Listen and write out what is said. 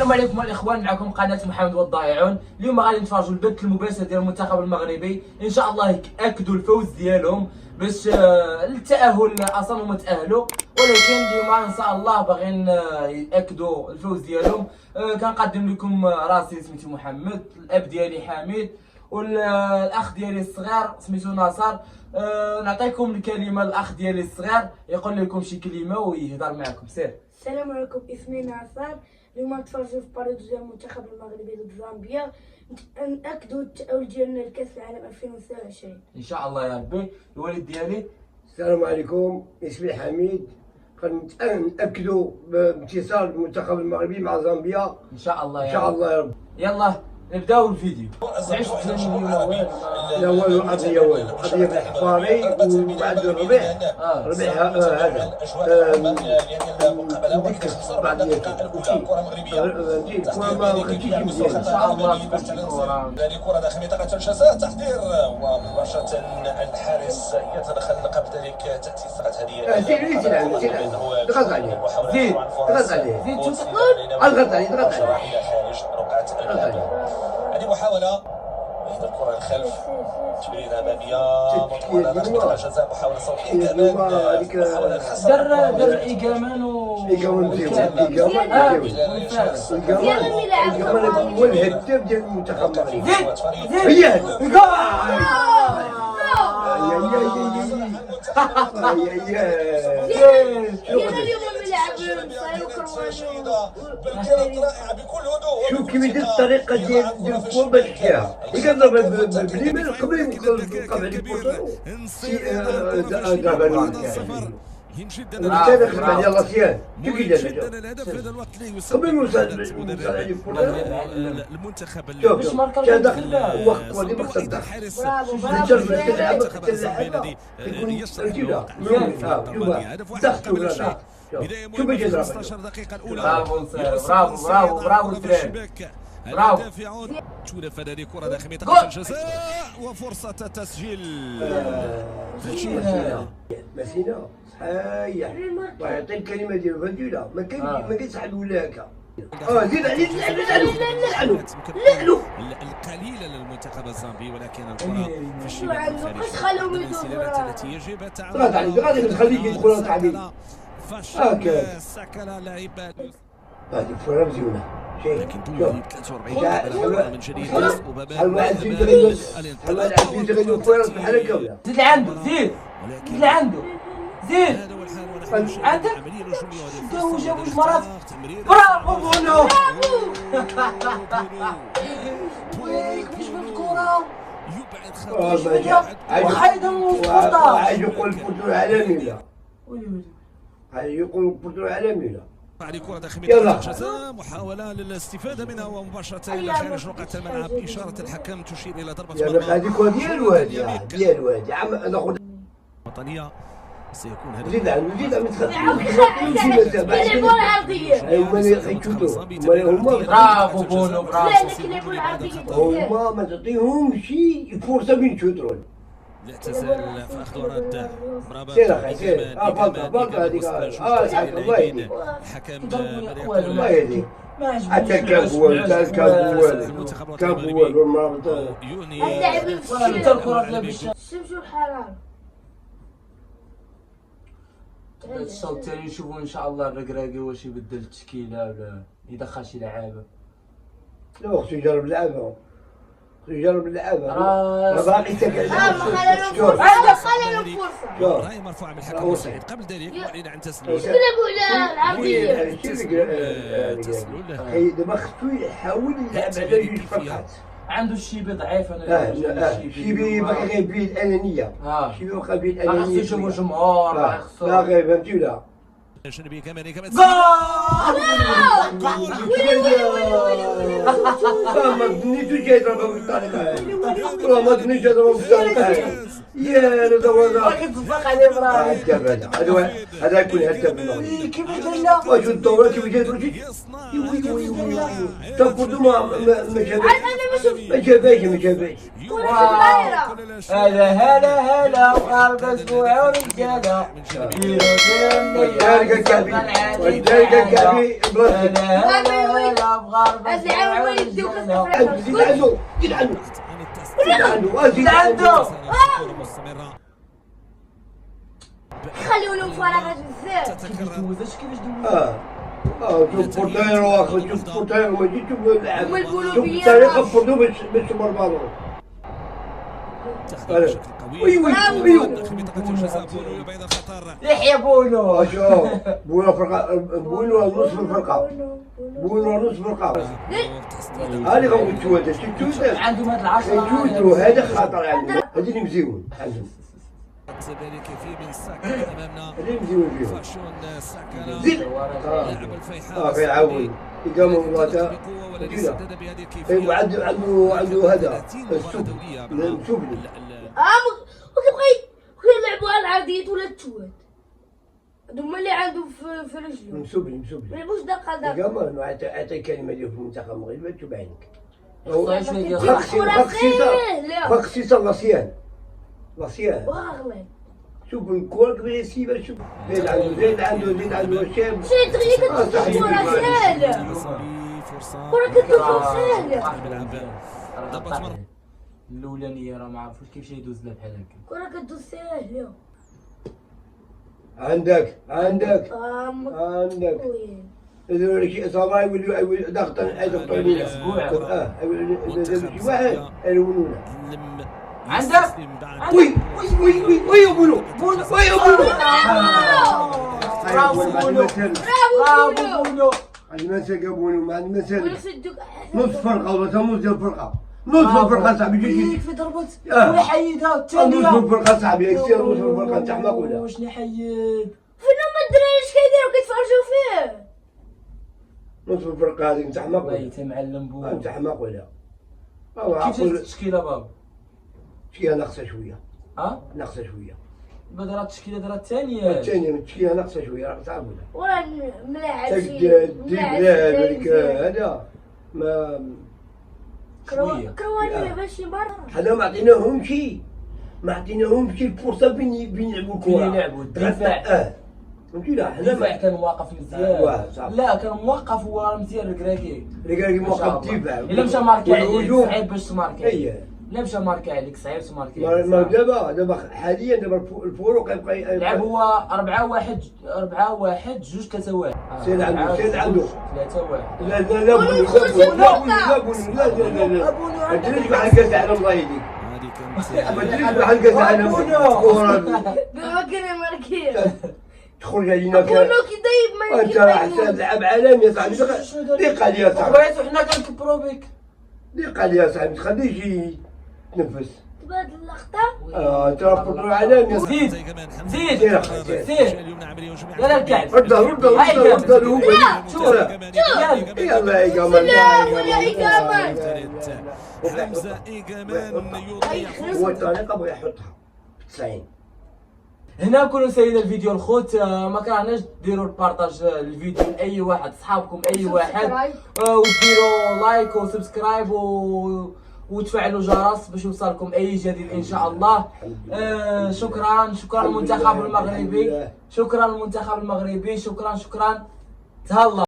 السلام عليكم الاخوان، معكم قناه محمد والضائعون. اليوم غادي نتفرجوا البث المباشر ديال المنتخب المغربي، ان شاء الله ياكدوا الفوز ديالهم باش التاهل. اصلا هما تاهلوا، ولكن اليوم ان شاء الله باغيين ياكدوا الفوز ديالهم. كنقدم لكم راسي سميتو محمد، الاب ديالي حميد، والاخ ديالي الصغير سميتو ناصر. نعطيكم الكلمه الاخ ديالي الصغير يقول لكم شي كلمه ويهضر معكم. سير. السلام عليكم، اسمي ناصر. اليوم نتفرجوا في باريس ديال المنتخب المغربي ضد زامبيا، نأكدوا التأهل ديالنا لكأس العالم 2022 ان شاء الله يا ربي. الوالد ديالي السلام عليكم، اسمي حميد. نأكدوا بامتصال المنتخب المغربي مع زامبيا ان شاء الله ان شاء الله يا رب. يلا نبداو الفيديو. لا والو قضيه قضيه بالحفاري وبعد الربيع هذا بعد الكره ما خديتش مزيان ان شاء الله تكون الكره لكرة داخل منطقة الجزاء، تحضير ومباشرة الحارس يتدخل قبل ذلك تأسيس هذه. زيد ضغط عليه، زيد ضغط عليه، زيد ضغط عليه، ضغط عليه. إلى خارج رقعة اللعب. هذه محاولة وهي الكرة الخلف، تمريرة أمامية مطولة داخل منطقة الجزاء، محاولة صوتية محاولة الحسم. در إيجامان هو الهداف ديال المنتخب المغربي. زيد هي شوف كيف يدير الطريقه ديال الكره باش فيها يضرب باليمين قبل يوقف على الكره والثاني خدم عليه لاسيان كيف يدير قبل ما يوصل على الكره. المنتخب شوف كان داخل وقت ولي ما صدق بداية 15 دقيقة الأولى. برافو الدراري، برافو. تشوف هذه كرة داخل منطقة الجزاء وفرصة تسجيل. مسينا هيا ويعطي الكلمه ديالو فهمتينا ما كيصحاب ولا هكا. زيد عليه لعنو القليلة للمنتخب الزامبي، ولكن الكرة في الشباك الخارجي. خلوا الانسدادات التي يجب ضغط عليه، غادي نخليك يدخل تعديل فشل سكن لاعب. هذه كرة مزيونة لكن تولي 43 من جديد وبابا زيد لعنده، زيد لعنده، زيد عندك جوج مرات. برافو بونو. ويليك مش بالكرة وحيدا وسقطها. عايز يقول البطولة العالمية لا، عايز يقول البطولة العالمية لا. هذه كرة داخل منطقة الجزاء، محاولة للاستفادة منها ومباشرة إلى خارج رقعة الملعب. إشارة الحكم تشير إلى ضربة مرمى. هذه كرة ديال وادي عم ناخذ وطنية. سيكون هذا زيد برافو بونو، برافو. هما ما تعطيهمش فرصة من يشوطوا. الاعتزال في اخذ ورد. برافو. بطل هذيك الله يهديك. الحكم الله يهديك. حتى كابوال شوف الحرارة. الشوط الثاني نشوفوا ان شاء الله الركراكي واش يبدل التشكيله ولا يدخل شي لعابه. لا خصو يجرب اللعابه، باقي تاكل. خلينا فرصة. راي مرفوع من الحكم السعيد. قبل ذلك معلن عن تسلل. قلبوا على العرضية. دابا خصو يحاول يلعب على جوج فرقات. عنده الشيبي ضعيف. انا شيبي باقي غير بيه الانانيه. شيبي باقي بيه الانانيه. خصو يشوفوا الجمهور. باقي فهمتي ولا؟ شنبي كمان ما تنيتوش يضربها بالطريقه هذه، والله ما تنيتوش يضربها بالطريقه هذه. يا هذا راك تصدق عليه براه. هذا يكون هداف المغرب. كيفاش دار؟ واش الدوره كيف جات تفوتوا ما جاباش هلا وقلب اسبوع ورجاله. ولذلك الكعبي ولذلك الكعبي بلاصتي. هذا عاود وليد يدوك زيد عنده زيد عنده زيد عنده زيد عنده. خليو لهم فراغات بزاف. كيفاش دوزاش شوف بورتير واخد شوف بورتير ما جيت شوف اللعب هما يقولوا شوف بيا الطريقة فردو باش مرباطو. وي وي وي يحيى بونو. شوف بونو فرقة بونو نصف الفرقة بونو نصف الفرقة. هذه غنقول تشوت تشوت عندهم هاد العشرة تشوتو هذا خطر عندهم هذه اللي مزيون عندهم ذلك في بن ساكن امامنا هذه اللي مزيون فيهم. فاشون ساكن زيد لاعب الفيحاء كيعاون يقاموا مباراة بقوه ولكن كذا. سدد بهذه الكيفيه عنده هذا 30 مباراة السوق دولية السوق وكيبغي يلعبوا على العرضيات ولا التوات. هما اللي عندهم في رجلهم. مسوبلي ما يبغوش دقه دقه. قام عطي كلمة ديال في المنتخب المغربي تشوف بعينك. خصيصة لاسيان لاسيان واغلط. شوف الكورة كيفاش يسيبها شوف زيد عنده الشاب شي دغيا كتدخل كرة سهلة. فرصه كرة كتدخل سهلة. الاولانيه راه ما عرفوش كيفاش يدوز لها بحال هكا. كرة كتدوز سهلة. عندك وين؟ إذا لك شي إصابة يولي ضغط علينا شي واحد يلونونا. عندك وي يا بونو وي يا بونو برافو بونو برافو بونو. عندي ما نسى بونو ما عندي ما نسى ولا سدوك نص فرقة ولا نص ديال الفرقة نص الفرقة صاحبي جوج في ضربت ولا حيدها الثانية. نص الفرقة صاحبي يكسر نص الفرقة تاع حماق ولا واش نحيد فين هما الدراري اش كيديرو كيتفرجوا فيه؟ نص الفرقة هذيك تاع حماق ولا بيت معلم بو. انت حماق ولا كيفاش التشكيلة بابا؟ التشكيلة ناقصة شوية ناقصة شوية بدرات التشكيلة درات الثانية. الثانية من التشكيلة ناقصة شوية صعب ولا وراه ملاعب الدريبلات هذا ما شوية. كروانية ماشي برا. حنا ما عطيناهمش الفرصة بين يلعبوا الكرة. بين يلعبوا الدفاع. فهمتي لا حنا الدفاع ما كان موقف مزيان. صح. لا كان موقف هو مزيان الكراكي. رجال موقف الدفاع. إلا مشى ماركي عليك والهجوم. صعيب باش تماركي. اييه إلا مشى ماركي عليك صعيب تماركي. ما دابا حاليا الفروق يبقى لعب هو 4-1 2-3-1. سير عنده 3-1. لا ما تدريش بحال كاس العالم الله يهديك ما تدريش بحال كاس العالم كورة بالمكان ماركية. تخرج علينا بونو كيضيب انت راح تلعب عالمي يا صاحبي دقة لي يا صاحبي بغيتو حنا كنكبرو بك. دقة لي يا صاحبي تخليه يجي يتنفس تبادل اللقطة. انت راه بطل عالمي زيد زيد سير سير يلا الكعب. رد هو شوف يلا يا جمال لا ولا إقامة. حمزة إيجامان يضيع هو الطريقة بغى يحطها 90. هنا نكونوا سيدنا الفيديو الخوت. ما كرهناش ديروا البارطاج الفيديو لاي واحد صحابكم اي واحد وديروا لايك وسبسكرايب وتفعلوا الجرس باش يوصلكم اي جديد ان شاء الله. شكرا المنتخب المغربي. شكرا المنتخب المغربي. شكرا تهلا.